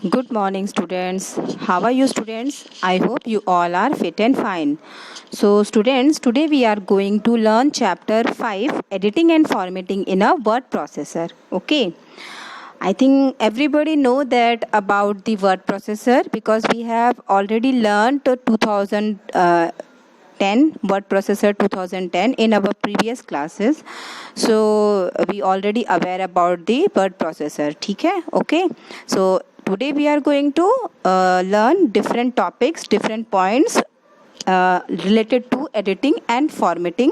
Good morning, students. How are you, students? I hope you all are fit and fine. So, students, today we are going to learn chapter 5 editing and formatting in a word processor. Okay. I think everybody know that about the word processor because we have already learned 2010 word processor 2010 in our previous classes. So we already aware about the word processor. ठीक है? Okay. So today we are going to learn different topics, different points related to editing and formatting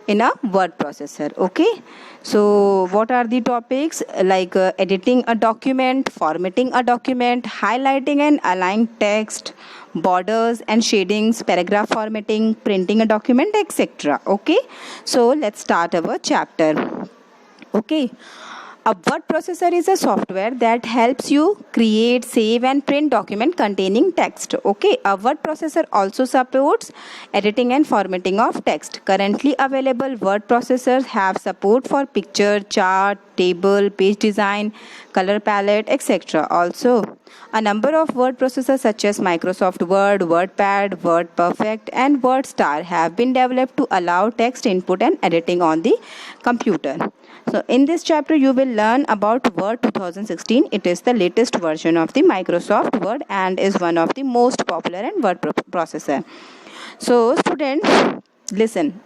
in a word processor. Okay, so what are the topics like editing a document, formatting a document, highlighting and aligning text, borders and shadings, paragraph formatting, printing a document, etc. Okay, so let's start our chapter. Okay, a word processor is a software that helps you create, save and print document containing text. Okay, a word processor also supports editing and formatting of text. Currently available word processors have support for picture, chart, table, page design, color palette, etc. Also, a number of word processors such as Microsoft Word, WordPad, WordPerfect and WordStar have been developed to allow text input and editing on the computer. So in this chapter you will learn about Word 2016. It is the latest version of the Microsoft Word and is one of the most popular and word processor. So students, listen.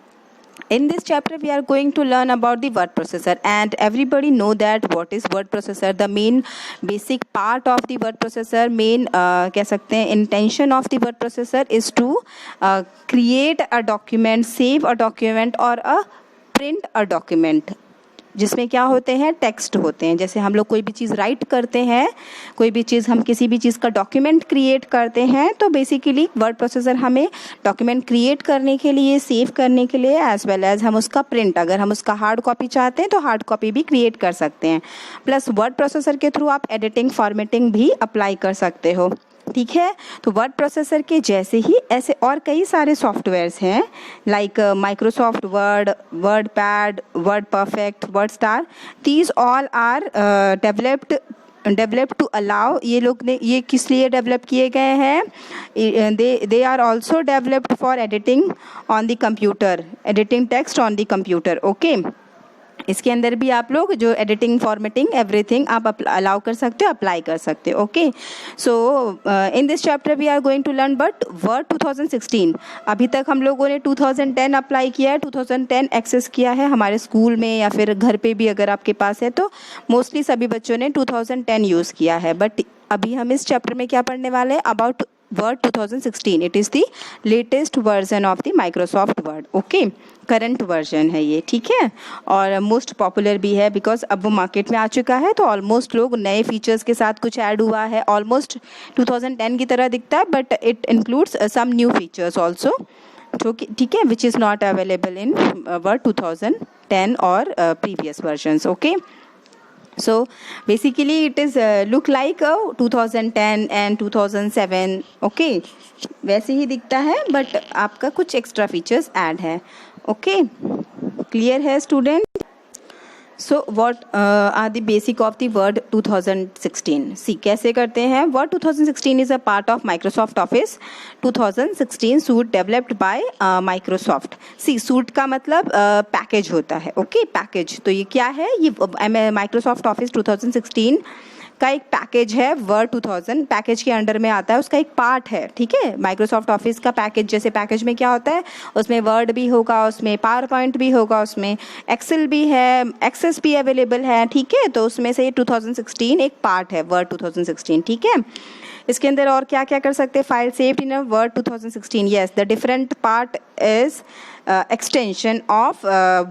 In this chapter we are going to learn about the word processor, and everybody know that what is word processor. The main basic part of the word processor, main कह सकते हैं intention of the word processor is to create a document, save a document or a print a document जिसमें क्या होते हैं, text होते हैं. जैसे हम लोग कोई भी चीज़ राइट करते हैं, कोई भी चीज़ हम किसी भी चीज़ का डॉक्यूमेंट क्रिएट करते हैं, तो बेसिकली वर्ड प्रोसेसर हमें डॉक्यूमेंट क्रिएट करने के लिए, सेव करने के लिए, एज वेल एज हम उसका प्रिंट, अगर हम उसका हार्ड कॉपी चाहते हैं तो हार्ड कॉपी भी क्रिएट कर सकते हैं. प्लस वर्ड प्रोसेसर के थ्रू आप एडिटिंग, फॉर्मेटिंग भी अप्लाई कर सकते हो. ठीक है, तो वर्ड प्रोसेसर के जैसे ही ऐसे और कई सारे सॉफ्टवेयर्स हैं like Microsoft Word, Word Pad, Word Perfect, Word Star. These all are developed to allow, ये लोग ने ये किस लिए डेवलप किए गए हैं, they are also developed for editing on the computer, editing text on the computer. Okay, इसके अंदर भी आप लोग जो एडिटिंग, फॉर्मेटिंग, एवरीथिंग आप अलाउ कर सकते हो, अप्लाई कर सकते हो. Okay, so in this chapter we are going to learn but Word 2016. अभी तक हम लोगों ने 2010 अप्लाई किया है, 2010 एक्सेस किया है हमारे स्कूल में या फिर घर पे भी अगर आपके पास है तो मोस्टली सभी बच्चों ने 2010 यूज़ किया है. बट अभी हम इस चैप्टर में क्या पढ़ने वाले हैं, about word 2016. It is the latest version of the Microsoft word. Okay, current version है ये. ठीक है, और मोस्ट पॉपुलर भी है बिकॉज अब वो मार्केट में आ चुका है, तो ऑलमोस्ट लोग नए फीचर्स के साथ कुछ ऐड हुआ है, ऑलमोस्ट 2010 की तरह दिखता है, but it includes some new features also. ठीक है, which is not available in Word 2010 और previous versions. Okay, so basically it is look like 2010 and 2007. okay, वैसे ही दिखता है बट आपका कुछ एक्स्ट्रा फीचर्स ऐड है. ओके, क्लियर है student? So what are the basic of the word 2016. See कैसे करते हैं. Word 2016 is a part of Microsoft Office 2016 suite developed by Microsoft. See suite का मतलब पैकेज होता है. Okay, package. तो ये क्या है, ये माइक्रोसॉफ्ट ऑफिस 2016 का एक पैकेज है. वर्ड 2000 पैकेज के अंडर में आता है, उसका एक पार्ट है. ठीक है, माइक्रोसॉफ्ट ऑफिस का पैकेज. जैसे पैकेज में क्या होता है, उसमें वर्ड भी होगा, उसमें पावर पॉइंट भी होगा, उसमें एक्सेल भी है, एक्सेस भी अवेलेबल है. ठीक है, तो उसमें से ये 2016 एक पार्ट है, वर्ड 2016. ठीक है, इसके अंदर और क्या क्या कर सकते हैं. File saved in word 2016. Yes, the different part is extension of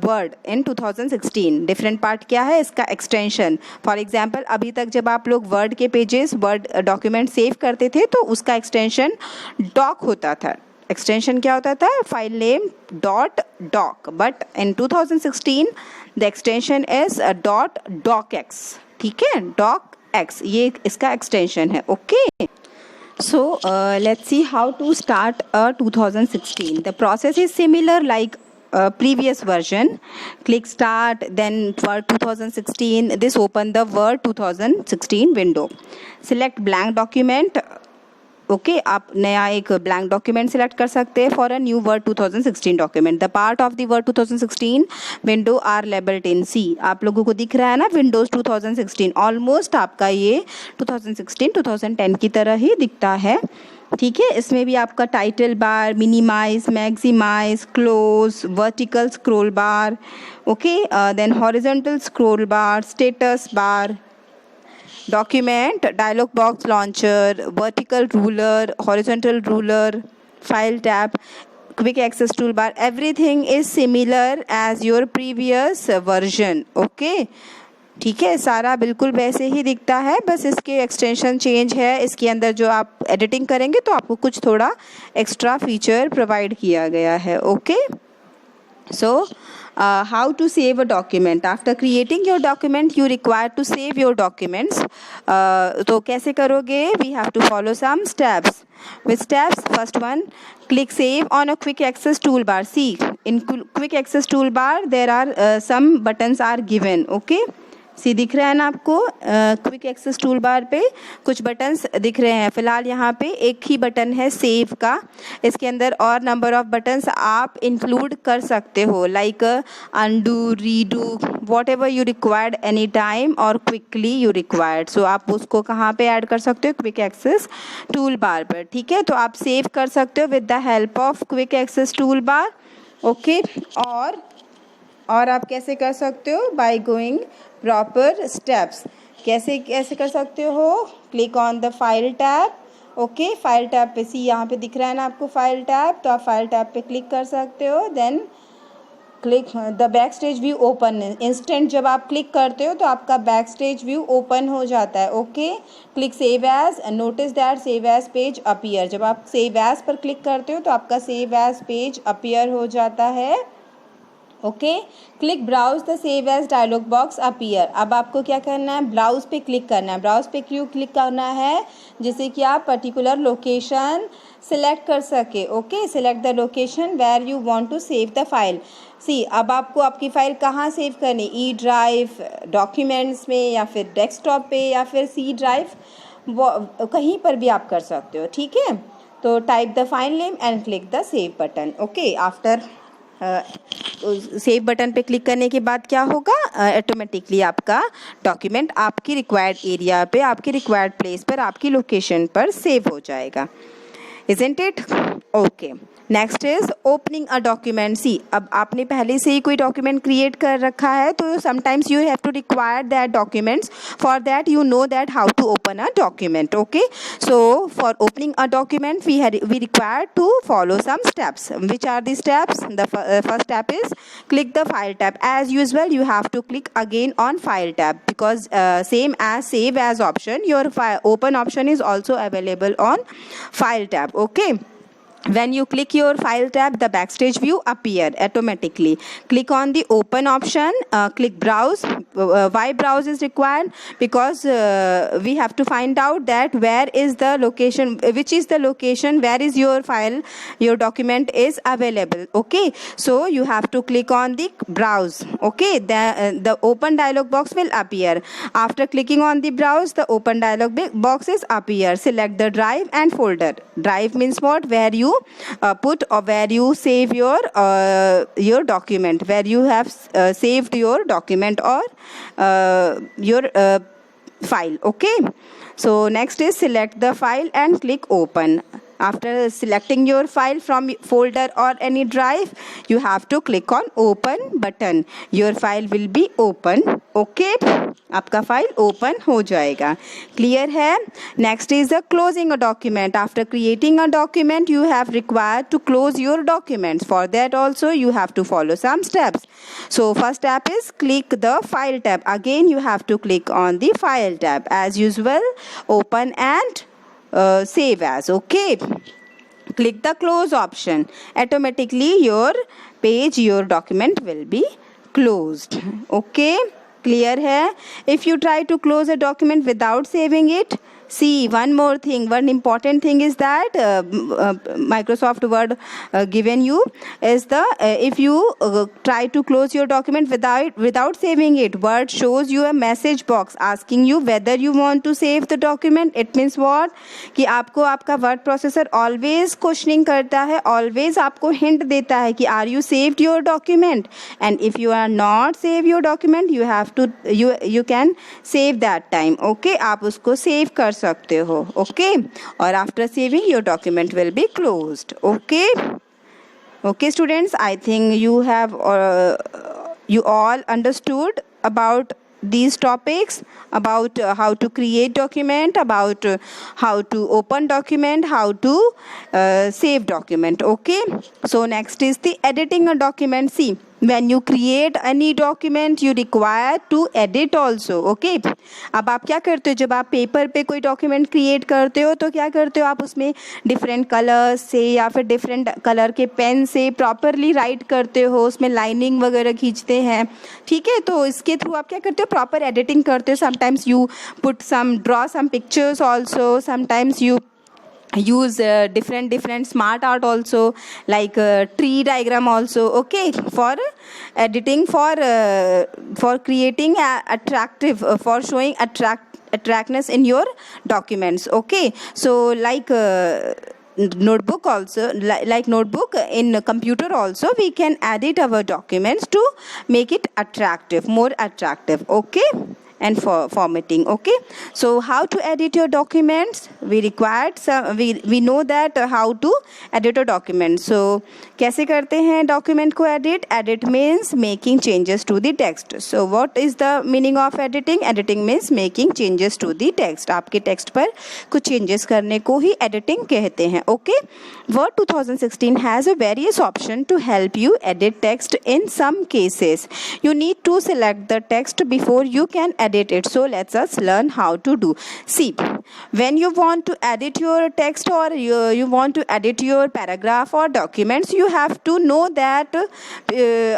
word in 2016. Different part क्या है, इसका एक्सटेंशन. फॉर एग्जांपल, अभी तक जब आप लोग वर्ड के पेजेस, वर्ड डॉक्यूमेंट सेव करते थे तो उसका एक्सटेंशन डॉक होता था. एक्सटेंशन क्या होता था, file name dot doc. But in 2016 the extension is dot doc x. ठीक है, डॉक एक्स, ये इसका एक्सटेंशन है. Okay, so let's see how to start a 2016. The process is similar like previous version. Click start, then Word 2016. This open the Word 2016 window. Select blank document. Okay आप नया एक blank document select कर सकते हैं for a new word 2016 document. The part of the word 2016 window are labelled in see. आप लोगों को दिख रहा है ना विंडोज 2016. ऑलमोस्ट आपका ये 2016 2010 की तरह ही दिखता है. ठीक है, इसमें भी आपका title bar, minimize, maximize, close, vertical scroll bar, okay, then horizontal scroll bar, status bar, document, dialog box launcher, vertical ruler, horizontal ruler, file tab, quick access toolbar, everything is similar as your previous version. okay, ठीक है, सारा बिल्कुल वैसे ही दिखता है, बस इसके extension change है. इसके अंदर जो आप एडिटिंग करेंगे तो आपको कुछ थोड़ा एक्स्ट्रा फीचर प्रोवाइड किया गया है. Okay, so how to save a document. After creating your document you require to save your documents. तो कैसे करोगे? We have to follow some steps. With steps, first one, click save on a quick access toolbar. See, in quick access toolbar there are some buttons are given. okay, सी दिख रहा है ना आपको quick access tool bar पे कुछ buttons दिख रहे हैं. फिलहाल यहाँ पे एक ही बटन है सेव का. इसके अंदर और नंबर ऑफ बटन्स आप इंक्लूड कर सकते हो, like undo, redo, what ever you required any time और क्विकली यू रिक्वायर्ड. सो आप उसको कहाँ पे ऐड कर सकते हो? क्विक एक्सेस टूल बार पर. ठीक है, तो आप सेव कर सकते हो with the help of quick access tool bar. Okay, और आप कैसे कर सकते हो? By going proper steps. कैसे कर सकते हो? Click on the file tab. Okay, file tab पे सी यहाँ पे दिख रहा है ना आपको फाइल टैब, तो आप फाइल टैब पे क्लिक कर सकते हो. Then click the backstage view open. Instant जब आप क्लिक करते हो तो आपका बैक स्टेज व्यू ओपन हो जाता है. Okay, click save as. Notice that save as page appear. जब आप सेव एज पर क्लिक करते हो तो आपका सेव एज पेज अपीयर हो जाता है. Okay, click browse the save as dialog box appear. अब आपको क्या करना है? ब्राउज पे क्लिक करना है. ब्राउज पे क्यों क्लिक करना है? जिससे कि आप पर्टिकुलर लोकेशन सिलेक्ट कर सके. Okay, select the location where you want to save the file. See, अब आपको आपकी फ़ाइल कहाँ सेव करनी? ई ड्राइव, डॉक्यूमेंट्स में, या फिर डेस्कटॉप पे, या फिर सी ड्राइव, कहीं पर भी आप कर सकते हो. ठीक है, तो type the file name and click the save button. Okay, after save button पे क्लिक करने के बाद क्या होगा? ऑटोमेटिकली आपका डॉक्यूमेंट आपकी रिक्वायर्ड एरिया पे, आपकी रिक्वायर्ड प्लेस पर, आपकी लोकेशन पर सेव हो जाएगा. Isn't it? Okay. Next is opening a document. See, अब आपने पहले से ही कोई डॉक्यूमेंट क्रिएट कर रखा है तो sometimes you have to require that documents. For that you know that how to open a document. Okay, so for opening a document we require to follow some steps. Which are the steps? The first step is click the file tab. As usual you have to click again on file tab because same as save as option, your open option is also available on file tab. Okay, when you click your file tab the backstage view appear automatically. Click on the open option, click browse. Why browse is required? Because we have to find out that where is the location, which is the location where is your file, your document is available. Okay, so you have to click on the browse. Okay, the open dialog box will appear. After clicking on the browse the open dialog box is appear. Select the drive and folder. Drive means what? Where you put or where you save your document, where you have saved your document or your file. Okay, so next is select the file and click open. After selecting your file from folder or any drive you have to click on open button. Your file will be open. Okay, आपका file open हो जाएगा. Clear है? Next is the closing a document. After creating a document you have required to close your documents. For that also you have to follow some steps. So first step is click the file tab. Again you have to click on the file tab. As usual open and save as. Okay, click the close option. Automatically your page, your document will be closed. Okay, clear है? If you try to close a document without saving it See, one more thing, one important thing is that Microsoft Word given you is the if you try to close your document without saving it, Word shows you a message box asking you whether you want to save the document. It means what? कि आपको आपका word processor always questioning करता है, always आपको hint देता है कि are you saved your document, and if you are not save your document you have to you can save that time. Okay, आप उसको सेव कर सकते हो. ओके, और after saving your document will be closed. Okay, okay students, I think you all understood about these topics, about how to create document, about how to open document, how to save document. Okay, so next is the editing a document. See, when you create any document you require to edit also. Okay, अब आप क्या करते हो, जब आप paper पे कोई document create करते हो तो क्या करते हो, आप उसमें डिफरेंट कलर्स से या फिर डिफरेंट कलर के पेन से प्रॉपरली राइट करते हो, उसमें लाइनिंग वगैरह खींचते हैं. ठीक है, तो इसके थ्रू आप क्या करते हो, प्रॉपर एडिटिंग करते हो. Sometimes you put some draw some pictures also, sometimes you use different smart art also, like tree diagram also. Okay, for editing, for creating attractive, for showing attractiveness in your documents. Okay, so like notebook also, like notebook in computer also we can edit our documents to make it attractive, more attractive. Okay, and for formatting. Okay, so how to edit your documents, we required some, we know that how to edit a document. So कैसे करते हैं document को edit? Edit means making changes to the text. So what is the meaning of editing? Editing means making changes to the text. आपके text पर कुछ changes करने को ही editing कहते हैं. Okay, Word 2016 has a various option to help you edit text. In some cases you need to select the text before you can edit it. So let's us learn how to do. See, when you want to edit your text or you want to edit your paragraph or documents, you have to know that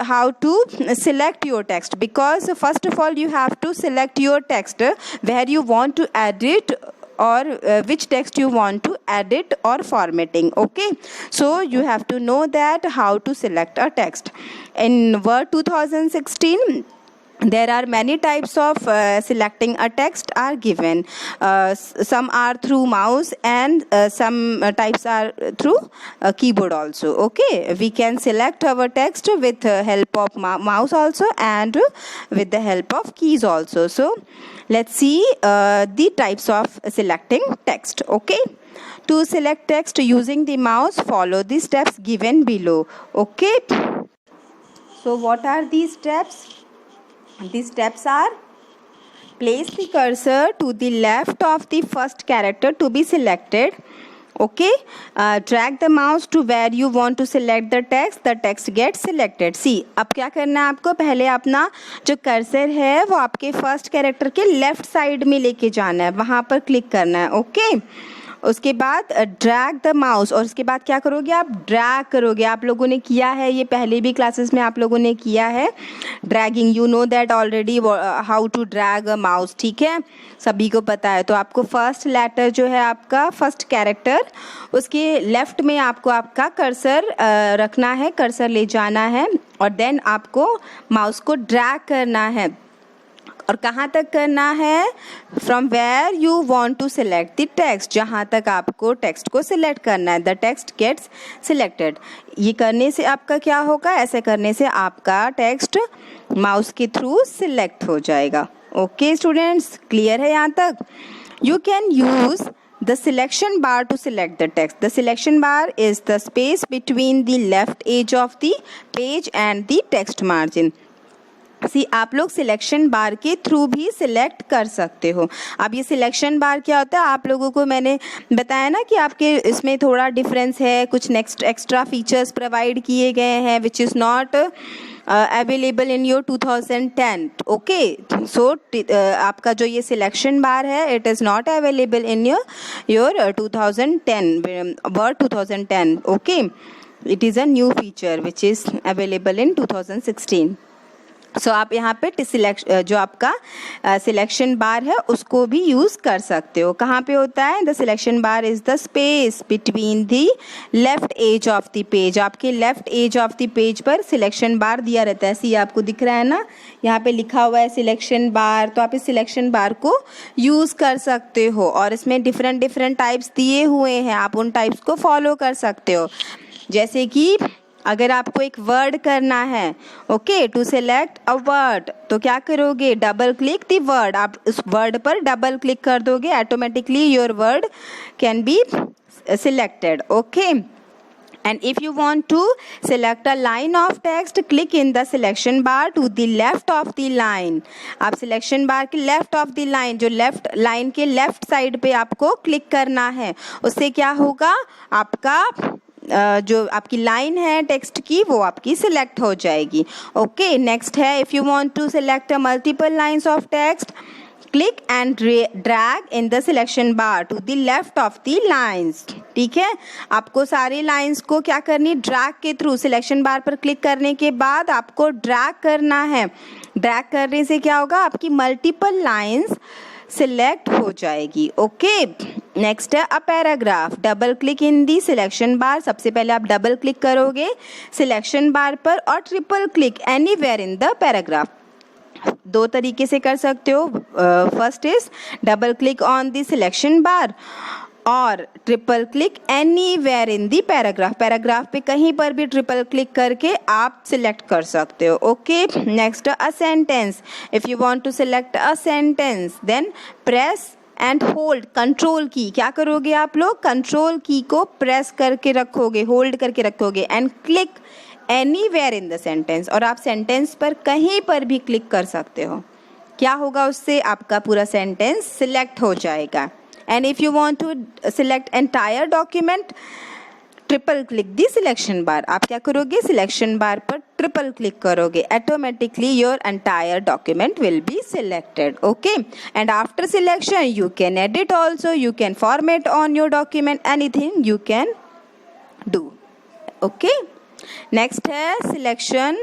how to select your text, because first of all you have to select your text where you want to edit or which text you want to edit or formatting. Okay, so you have to know that how to select a text. In Word 2016 there are many types of selecting a text are given. Some are through mouse and some types are through keyboard also. Okay, we can select our text with help of mouse also and with the help of keys also. So let's see the types of selecting text. Okay, to select text using the mouse, follow the steps given below. Okay, so what are these steps? These steps are: place the cursor to the left of the first character to be selected. Okay, drag the mouse to where you want to select the text gets selected. See, अब क्या करना है आपको, पहले अपना जो cursor है वो आपके फर्स्ट कैरेक्टर के लेफ्ट साइड में लेके जाना है, वहाँ पर क्लिक करना है. ओके, उसके बाद ड्रैग द माउस, और उसके बाद क्या करोगे, आप ड्रैग करोगे. आप लोगों ने किया है ये, पहले भी क्लासेस में आप लोगों ने किया है dragging. You know that already how to drag a mouse. ठीक है, सभी को पता है. तो आपको फर्स्ट लेटर जो है आपका फर्स्ट कैरेक्टर, उसके लेफ्ट में आपको आपका कर्सर रखना है, कर्सर ले जाना है, और देन आपको माउस को ड्रैग करना है. और कहाँ तक करना है, from where you want to select the text, जहाँ तक आपको टेक्स्ट को सिलेक्ट करना है. The text gets selected. ये करने से आपका क्या होगा, ऐसे करने से आपका टेक्स्ट माउस के थ्रू सिलेक्ट हो जाएगा. ओके स्टूडेंट्स, क्लियर है यहाँ तक? You can use the selection bar to select the text. The selection bar is the space between the left edge of the page and the text margin. सी, आप लोग selection बार के through भी select कर सकते हो. अब ये सिलेक्शन बार क्या होता है, आप लोगों को मैंने बताया ना कि आपके इसमें थोड़ा डिफरेंस है, कुछ नेक्स्ट एक्स्ट्रा फीचर्स प्रोवाइड किए गए हैं which is not available in your 2010. Okay, so आपका जो ये सिलेक्शन बार है it is not available in your 2010 word 2010. Okay, it is a new feature which is available in 2016. So आप यहाँ पे जो आपका सिलेक्शन बार है उसको भी यूज़ कर सकते हो। कहाँ पे होता है? The selection bar is the space between the left edge of the page. आपके left edge of the page पर सिलेक्शन बार दिया रहता है। ऐसे आपको दिख रहा है ना, यहाँ पे लिखा हुआ है सिलेक्शन बार, तो आप इस सिलेक्शन बार को यूज़ कर सकते हो और इसमें डिफरेंट टाइप्स दिए हुए हैं, आप उन टाइप्स को फॉलो कर सकते हो। जैसे कि अगर आपको एक वर्ड करना है, okay, to select a word, तो क्या करोगे? Double click the word. आप उस वर्ड पर डबल क्लिक कर दोगे, automatically your word can be selected, okay. And if you want to select a line of text, click in the selection bar to the left of the line. आप selection bar के left of the line, जो left line के left side पे आपको click करना है। उससे क्या होगा? आपका जो आपकी लाइन है टेक्स्ट की वो आपकी सिलेक्ट हो जाएगी, ओके। नेक्स्ट है, if you want to select multiple lines of text, click and drag in the selection bar to the left of the lines. ठीक है, आपको सारी लाइंस को क्या करनी? ड्रैग के थ्रू सिलेक्शन बार पर क्लिक करने के बाद आपको ड्रैग करना है। ड्रैग करने से क्या होगा? आपकी मल्टीपल लाइंस सिलेक्ट हो जाएगी, ओके। नेक्स्ट है a paragraph, double click in the selection bar. सबसे पहले आप डबल क्लिक करोगे सिलेक्शन बार पर और triple click anywhere in the paragraph. दो तरीके से कर सकते हो। First is double click on the selection bar और triple click anywhere in the paragraph. Paragraph पे कहीं पर भी ट्रिपल क्लिक करके आप सिलेक्ट कर सकते हो, okay. Next a sentence, if you want to select a sentence then press and hold control key. क्या करोगे आप लोग? कंट्रोल की को प्रेस करके रखोगे, होल्ड करके रखोगे and click anywhere in the sentence. और आप सेंटेंस पर कहीं पर भी क्लिक कर सकते हो। क्या होगा उससे? आपका पूरा सेंटेंस सिलेक्ट हो जाएगा। And if you want to select entire document, triple click the selection bar. आप क्या करोगे? सिलेक्शन बार पर ट्रिपल क्लिक करोगे, automatically your entire document will be selected, okay. And after selection you can edit also, you can format on your document, anything you can do, okay. Next है selection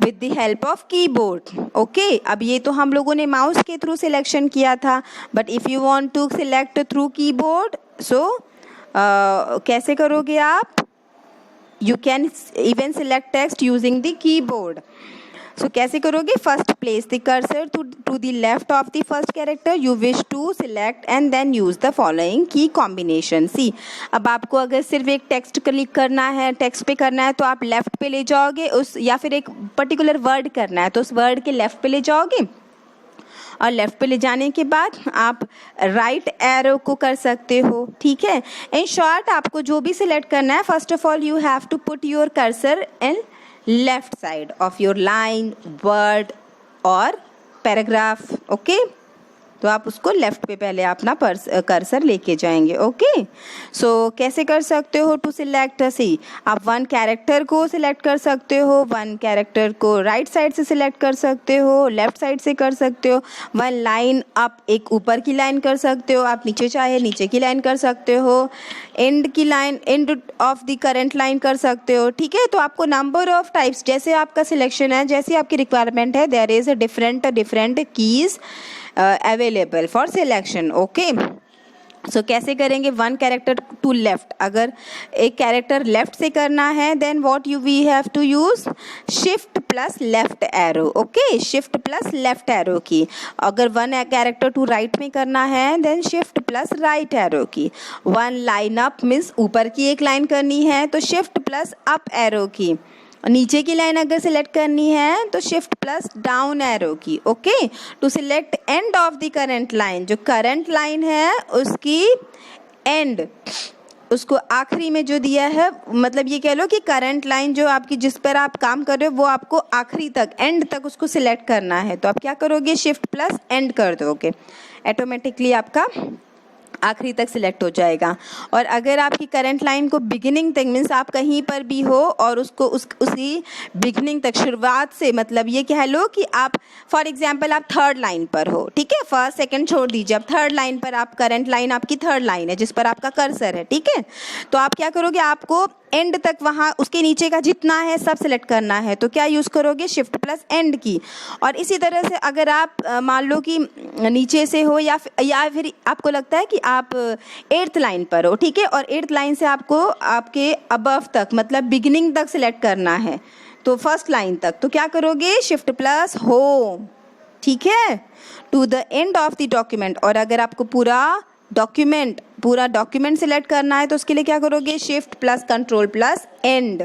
with the help of keyboard, okay. अब ये तो हम लोगों ने mouse के through selection किया था, but if you want to select through keyboard, so कैसे करोगे आप? You can even select text using the keyboard. So कैसे करोगे? First place the cursor to the left of the first character you wish to select and then use the following key combination. See, अब आपको अगर सिर्फ एक text click करना है, text पे करना है, तो आप लेफ्ट पे ले जाओगे उस, या फिर एक पर्टिकुलर वर्ड करना है तो उस वर्ड के लेफ्ट पे ले जाओगे और लेफ्ट पे ले जाने के बाद आप राइट एरो को कर सकते हो, ठीक है। इन शॉर्ट आपको जो भी सिलेक्ट करना है, first of all you have to put your cursor in left side of your line, word और पैराग्राफ, ओके। तो आप उसको लेफ्ट पे पहले अपना कर्सर लेके जाएंगे, ओके। सो कैसे कर सकते हो टू सिलेक्ट? सी, आप वन कैरेक्टर को सिलेक्ट कर सकते हो, वन कैरेक्टर को राइट साइड से सिलेक्ट कर सकते हो, लेफ्ट साइड से कर सकते हो। वन लाइन आप एक ऊपर की लाइन कर सकते हो, आप नीचे चाहे नीचे की लाइन कर सकते हो, एंड की line, and of the current line कर सकते हो, ठीक है। तो आपको नंबर ऑफ टाइप्स, जैसे आपका सिलेक्शन है, जैसे आपकी रिक्वायरमेंट है, there is a different keys available for selection, okay. So कैसे करेंगे? वन कैरेक्टर टू लेफ्ट, अगर एक कैरेक्टर लेफ्ट से करना है then what you we have to use shift plus left arrow, okay. Shift plus left arrow key. अगर one character to right में करना है then shift plus right arrow key. One line up means ऊपर की एक line करनी है तो शिफ्ट प्लस अप एरो की। नीचे की लाइन अगर सिलेक्ट करनी है तो shift plus down arrow key, okay. To select end of the current line, जो करंट लाइन है उसकी एंड, उसको आखिरी में जो दिया है, मतलब ये कह लो कि करंट लाइन जो आपकी जिस पर आप काम कर रहे हो वो आपको आखिरी तक, एंड तक उसको सिलेक्ट करना है, तो आप क्या करोगे? शिफ्ट प्लस एंड कर दोगे, ऑटोमेटिकली आपका आखिरी तक सिलेक्ट हो जाएगा। और अगर आपकी करंट लाइन को बिगिनिंग तक, मीन्स आप कहीं पर भी हो और उसको उसी बिगिनिंग तक, शुरुआत से, मतलब ये कह लो कि आप फॉर एग्जांपल आप थर्ड लाइन पर हो, ठीक है, फर्स्ट सेकंड छोड़ दीजिए, अब थर्ड लाइन पर आप, करंट लाइन आपकी थर्ड लाइन है जिस पर आपका कर्सर है, ठीक है। तो आप क्या करोगे? आपको एंड तक वहाँ उसके नीचे का जितना है सब सेलेक्ट करना है, तो क्या यूज़ करोगे, शिफ्ट प्लस एंड की। और इसी तरह से अगर आप मान लो कि नीचे से हो या फिर आपको लगता है कि आप 8th लाइन पर हो, ठीक है, और 8th लाइन से आपको आपके अबव तक मतलब बिगिनिंग तक सेलेक्ट करना है, तो फर्स्ट लाइन तक, तो क्या करोगे, शिफ्ट प्लस होम, ठीक है, to the end of the document. और अगर आपको पूरा डॉक्यूमेंट सिलेक्ट करना है तो उसके लिए क्या करोगे, shift plus control plus end,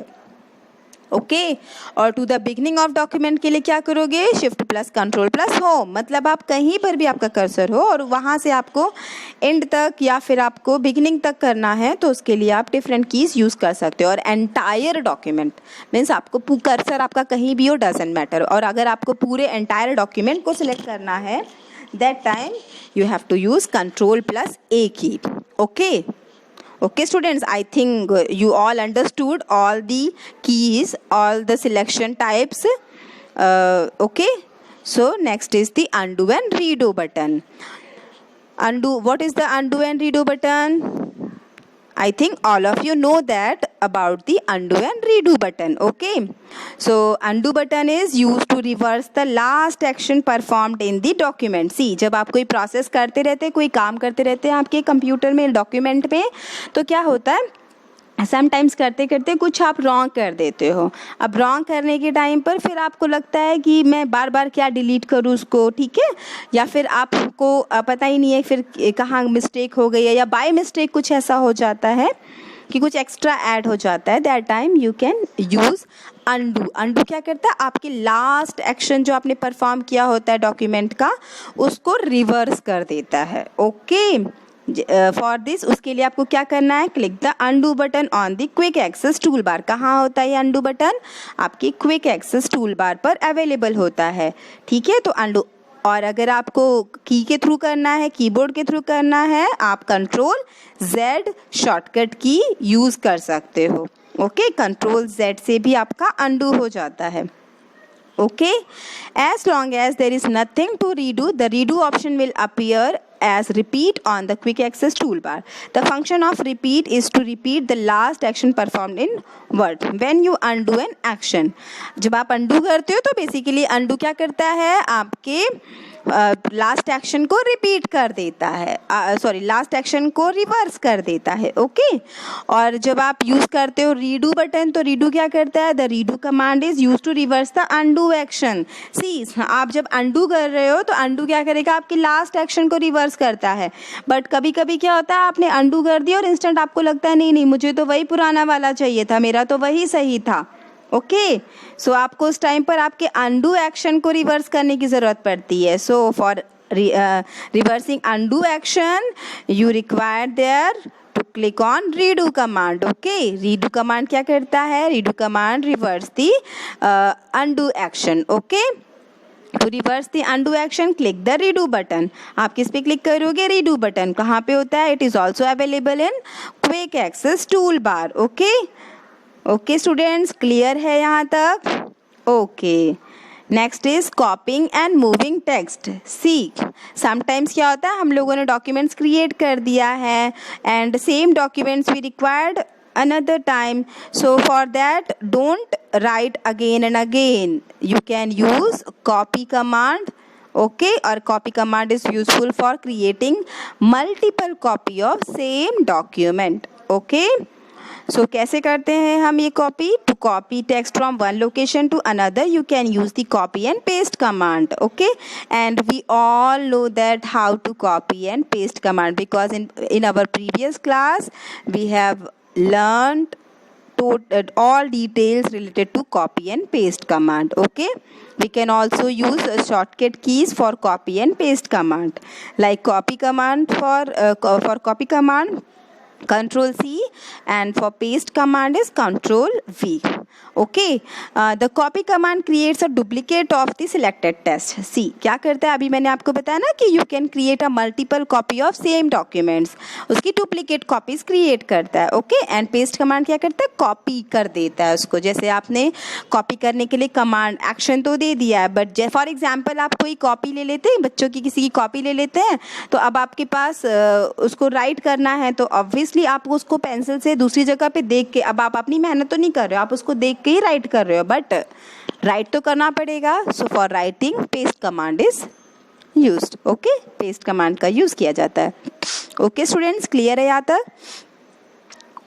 okay. और to the beginning of document के लिए क्या करोगे, shift plus control plus home. मतलब आप कहीं पर भी आपका कर्सर हो और वहाँ से आपको एंड तक या फिर आपको बिगनिंग तक करना है तो उसके लिए आप डिफरेंट कीज़ यूज़ कर सकते हो। और एंटायर डॉक्यूमेंट मीन्स आपको कर्सर आपका कहीं भी हो, डजंट मैटर। और अगर आपको पूरे एंटायर डॉक्यूमेंट को सिलेक्ट करना है, that time you have to use control plus A key, okay students, I think you all understood all the keys, all the selection types, okay. So next is the undo and redo button. What is the undo and redo button? I think all of you know that about the undo and redo button, okay. So undo button is used to reverse the last action performed in the document. See, जब आप कोई process करते रहते हैं, कोई काम करते रहते हैं आपके कंप्यूटर में, डॉक्यूमेंट में, तो क्या होता है, समटाइम्स करते करते कुछ आप रॉन्ग कर देते हो। अब रॉन्ग करने के टाइम पर फिर आपको लगता है कि मैं बार बार क्या डिलीट करूँ उसको, ठीक है, या फिर आपको पता ही नहीं है फिर कहाँ मिस्टेक हो गई है, या बाय मिस्टेक कुछ ऐसा हो जाता है कि कुछ एक्स्ट्रा ऐड हो जाता है, that time you can use undo. Undo क्या करता है, आपके लास्ट एक्शन जो आपने परफॉर्म किया होता है डॉक्यूमेंट का, उसको रिवर्स कर देता है, ओके। फॉर दिस उसके लिए आपको क्या करना है, click the undo button on the quick access tool bar. कहाँ होता है ये अंडू बटन, आपकी क्विक एक्सेस टूल बार पर अवेलेबल होता है, ठीक है। तो अंडू, और अगर आपको की के थ्रू करना है, कीबोर्ड के थ्रू करना है, आप कंट्रोल Z शॉर्टकट की यूज़ कर सकते हो, ओके। कंट्रोल Z से भी आपका अंडू हो जाता है, okay. As long as there is nothing to redo, the redo option will appear as repeat on the quick access toolbar. The function of repeat is to repeat the last action performed in Word. When you undo an action, जब आप undo करते हो तो basically undo क्या करता है, आपके last action को रिपीट कर देता है, लास्ट एक्शन को रिवर्स कर देता है, ओके। और जब आप यूज़ करते हो रीडू बटन, तो रीडू क्या करता है, the redo command is use to reverse the undo action. See, आप जब अंडू कर रहे हो तो अंडू क्या करेगा, आपके लास्ट एक्शन को रिवर्स करता है। बट कभी कभी क्या होता है, आपने अंडू कर दिया और इंस्टेंट आपको लगता है नहीं मुझे तो वही पुराना वाला चाहिए था, मेरा तो वही सही था, ओके। सो आपको उस टाइम पर आपके अंडू एक्शन को रिवर्स करने की ज़रूरत पड़ती है। So for reversing undo action you require there to click on redo command, okay. Redo command क्या करता है, redo command reverse the undo action, okay. To reverse the undo action click the redo button. आप किस पे click करोगे, redo button. कहाँ पे होता है, it is also available in quick access tool bar, okay. Okay students, clear है यहाँ तक, ओके। Next is copying and moving text. See, sometimes क्या होता है, हम लोगों ने डॉक्यूमेंट्स क्रिएट कर दिया है and same documents we required another time, so for that don't write again and again, you can use copy command, okay. Or copy command is useful for creating multiple copy of same document, okay. So कैसे करते हैं हम ये copy? To copy text from one location to another, you can use the copy and paste command, okay. And we all know that how to copy and paste command, because in our previous class we have learned all details related to copy and paste command, okay. We can also use shortcut keys for copy and paste command, like copy command for copy command Control C, and for paste command is Control V. Okay, the copy command creates a duplicate of the selected text. See क्या करता है, अभी मैंने आपको बताया ना कि you can create a multiple copy of same documents, उसकी डुप्लीकेट कॉपीज क्रिएट करता है। ओके, एंड पेस्ट कमांड क्या करता है, कॉपी कर देता है उसको। जैसे आपने कॉपी करने के लिए कमांड एक्शन तो दे दिया है, बट फॉर एग्जाम्पल आप कोई कॉपी ले लेते हैं, बच्चों की किसी की कॉपी ले लेते हैं, तो अब आपके पास उसको राइट करना है, तो ऑब्वियसली आप उसको पेंसिल से दूसरी जगह पे देख के, अब आप अपनी मेहनत तो नहीं कर रहे हो, आप उसको देख के ही राइट कर रहे हो, बट राइट तो करना पड़ेगा। So for writing paste command is used. Okay, paste command का यूज किया जाता है। ओके स्टूडेंट्स, क्लियर है यहाँ तक?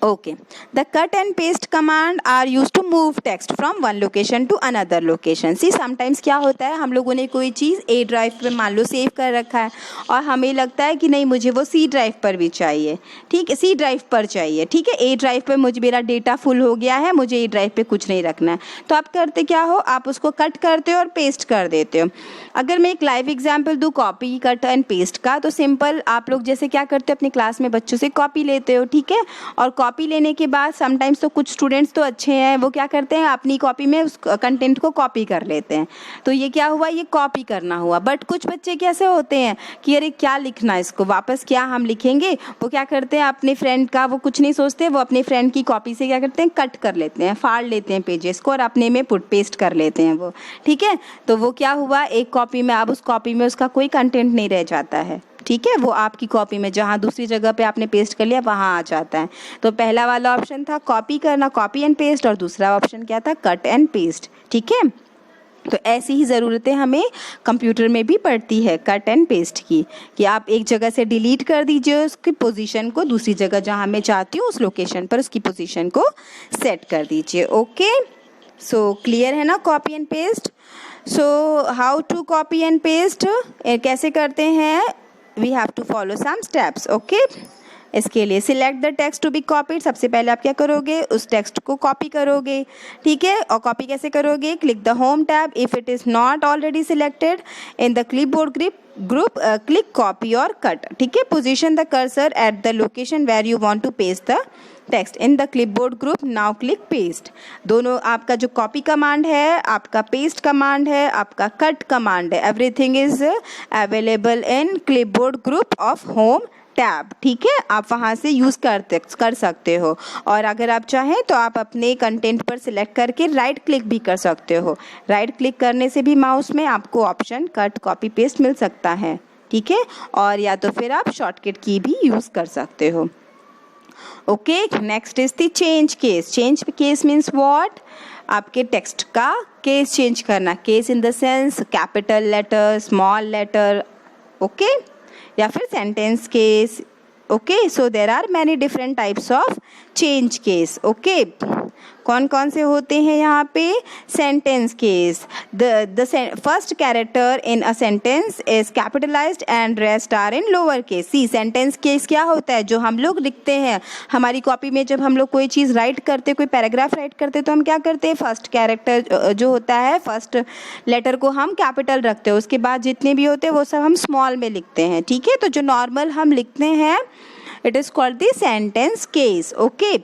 Okay, the cut and paste command are used to move text from one location to another location. See, sometimes क्या होता है, हम लोगों ने कोई चीज़ A ड्राइव पे मान लो सेव कर रखा है और हमें लगता है कि नहीं मुझे वो C ड्राइव पर भी चाहिए, ठीक है, C ड्राइव पर चाहिए, ठीक है, A ड्राइव पे मुझे मेरा डेटा फुल हो गया है, मुझे A ड्राइव पे कुछ नहीं रखना है, तो आप करते क्या हो, आप उसको कट करते हो और पेस्ट कर देते हो। अगर मैं एक लाइव एग्जाम्पल दूँ कॉपी कट एंड पेस्ट का, तो सिंपल आप लोग जैसे क्या करते हो, अपनी क्लास में बच्चों से कॉपी लेते हो, ठीक है, और कॉपी लेने के बाद समटाइम्स तो कुछ स्टूडेंट्स तो अच्छे हैं, वो क्या करते हैं अपनी कॉपी में उस कंटेंट को कॉपी कर लेते हैं, तो ये क्या हुआ, ये कॉपी करना हुआ। बट कुछ बच्चे कैसे होते हैं कि अरे क्या लिखना है, इसको वापस क्या हम लिखेंगे, वो क्या करते हैं अपने फ्रेंड का, वो कुछ नहीं सोचते, वो अपने फ्रेंड की कॉपी से क्या करते हैं, कट कर लेते हैं, फाड़ लेते हैं पेजेस को और अपने में पुट पेस्ट कर लेते हैं वो, ठीक है। तो वो क्या हुआ, एक कॉपी में, अब उस कॉपी में उसका कोई कंटेंट नहीं रह जाता है, ठीक है, वो आपकी कॉपी में जहाँ दूसरी जगह पे आपने पेस्ट कर लिया वहाँ आ जाता है। तो पहला वाला ऑप्शन था कॉपी करना, कॉपी एंड पेस्ट, और दूसरा ऑप्शन क्या था, कट एंड पेस्ट, ठीक है। तो ऐसी ही ज़रूरतें हमें कंप्यूटर में भी पड़ती है कट एंड पेस्ट की, कि आप एक जगह से डिलीट कर दीजिए उसकी पोजीशन को, दूसरी जगह जहाँ मैं चाहती हूँ उस लोकेशन पर उसकी पोजीशन को सेट कर दीजिए। ओके, सो क्लियर है ना copy and paste. So how to copy and paste कैसे करते हैं, we have to follow some steps. okay, इसके लिए select the text to be copied, सबसे पहले आप क्या करोगे, उस टेक्स्ट को कॉपी करोगे, ठीक है, और कॉपी कैसे करोगे, click the home tab, if it is not already selected in the clipboard group click copy और कट, ठीक है, position the cursor at the location where you want to paste the text in the clipboard group, now click paste. दोनों आपका जो copy command है, आपका paste command है, आपका कट कमांड है, everything is available in clipboard group of home tab, ठीक है, आप वहाँ से यूज़ कर सकते हो। और अगर आप चाहें तो आप अपने कंटेंट पर सिलेक्ट करके राइट क्लिक भी कर सकते हो, राइट क्लिक करने से भी माउस में आपको ऑप्शन कट कॉपी पेस्ट मिल सकता है, ठीक है, और या तो फिर आप शॉर्टकट की भी यूज़ कर सकते हो। Okay, next is the change case. Change case means what, आपके टेक्स्ट का केस चेंज करना, case in the sense capital letter, small letter, okay, या फिर sentence case. Okay, so there are many different types of change case. Okay, कौन कौन से होते हैं यहाँ पे, sentence case, the first character in a sentence is capitalized and rest are in lower case. See sentence case क्या होता है, जो हम लोग लिखते हैं हमारी कॉपी में, जब हम लोग कोई चीज़ राइट करते, कोई पैराग्राफ राइट करते, तो हम क्या करते हैं, फर्स्ट कैरेक्टर जो होता है, फर्स्ट लेटर को हम कैपिटल रखते हैं, उसके बाद जितने भी होते हैं वो सब हम स्मॉल में लिखते हैं, ठीक है। तो जो नॉर्मल हम लिखते हैं it is called the sentence case. okay,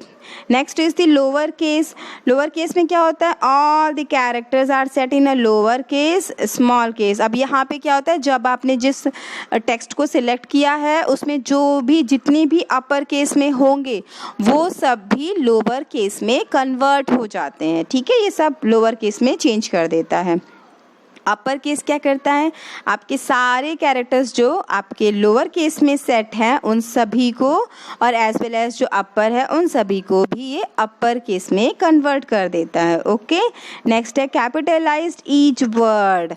next is the lower case. lower case में क्या होता है, all the characters are set in a lower case, small case. अब यहाँ पे क्या होता है, जब आपने जिस टेक्स्ट को सिलेक्ट किया है उसमें जो भी जितनी भी अपर केस में होंगे वो सब भी लोअर केस में कन्वर्ट हो जाते हैं, ठीक है, ये सब लोअर केस में चेंज कर देता है। अपर केस क्या करता है, आपके सारे कैरेक्टर्स जो आपके लोअर केस में सेट हैं उन सभी को, और एज वेल एज जो अपर है उन सभी को भी ये अपर केस में कन्वर्ट कर देता है। ओके, नेक्स्ट है कैपिटलाइज्ड ईच वर्ड।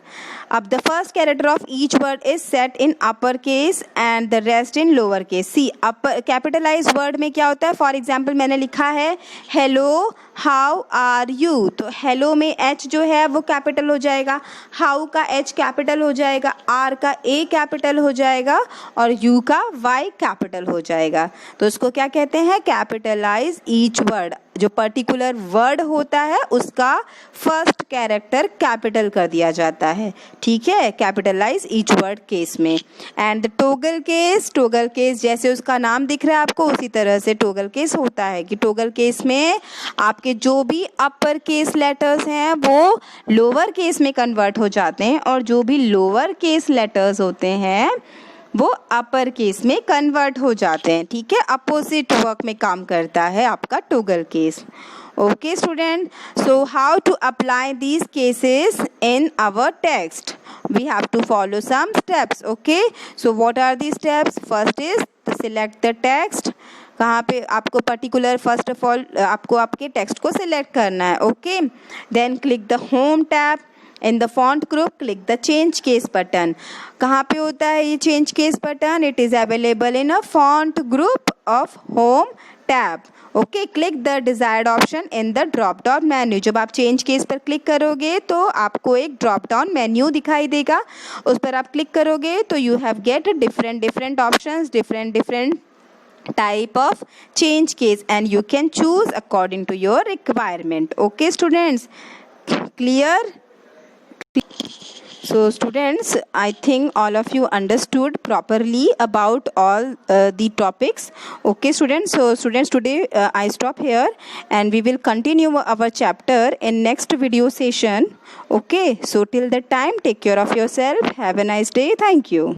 अब the first character of each word is set in upper case and the rest in lower case. See upper capitalized word में क्या होता है, फॉर एग्जाम्पल मैंने लिखा है हेलो हाउ आर यू, तो हेलो में एच जो है वो कैपिटल हो जाएगा, हाउ का एच कैपिटल हो जाएगा, आर का ए कैपिटल हो जाएगा और यू का वाई कैपिटल हो जाएगा। तो इसको क्या कहते हैं, कैपिटलाइज ईच वर्ड। जो पर्टिकुलर वर्ड होता है उसका फर्स्ट कैरेक्टर कैपिटल कर दिया जाता है, ठीक है, कैपिटलाइज ईच वर्ड केस में। एंड द टोगल केस जैसे उसका नाम दिख रहा है आपको उसी तरह से टोगल केस होता है कि टोगल केस में आपके जो भी अपर केस लेटर्स हैं वो लोअर केस में कन्वर्ट हो जाते हैं और जो भी लोअर केस लेटर्स होते हैं वो अपर केस में कन्वर्ट हो जाते हैं, ठीक है। अपोजिट वर्क में काम करता है आपका toggle case. Okay student, so how to apply these cases in our text, we have to follow some steps, okay? So what are these steps? First is to select the text. कहाँ पे आपको particular first of all आपको आपके text को select करना है, okay. Then click the home tab. In the font group click the change case button. कहाँ पे होता है ये change case button? It is available in a font group of home tab, okay. Click the desired option in the drop down menu. जब आप change case पर click करोगे तो आपको एक ड्रॉप डाउन मेन्यू दिखाई देगा, उस पर आप क्लिक करोगे तो you have get different options, different type of change case and you can choose according to your requirement, okay students, clear? So students, I think all of you understood properly about all the topics, okay students. So students, today I stop here and we will continue our chapter in next video session, okay. So till that time, take care of yourself, have a nice day, thank you.